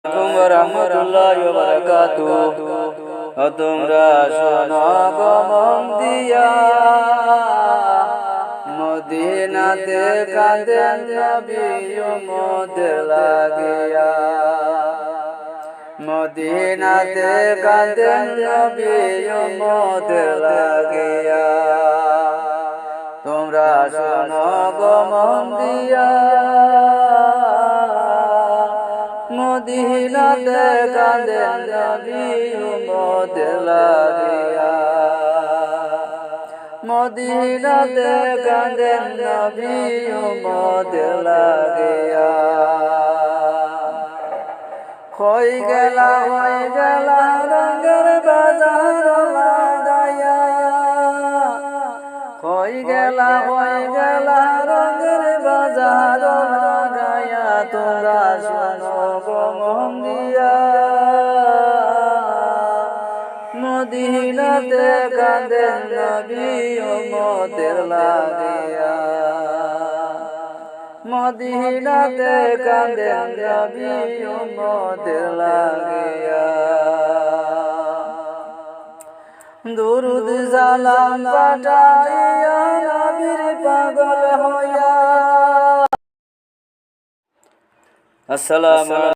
রাহমাতুল্লাহি ওয়া বারাকাতুহু। তোমরা শোনো গো মন দিয়া, মদিনাতে কাঁদেন নবী উম্মতের লাগিয়া। মদিনাতে কাঁদেন নবী উম্মতের লাগিয়া। তোমরা শোনো গো মন দিয়া, মদিনাতে কাঁদেন নবী উম্মতের লাগিয়া। মদিনাতে কাঁদেন নবী উম্মতের লাগিয়া। হই গেলা রঙের বাজার লাগাইয়া। হই গেলা রঙের বাজার লাগাইয়া। তোমরা শোনো গো মন দিয়া, মদিনাতে কাঁদেন নবী উম্মতের লাগিয়া। মদিনাতে কাঁদেন নবী উম্মতের লাগিয়া। দুরুদ সালাম পাঠাইয়া নবীর পাগল হইয়া। আসসালামু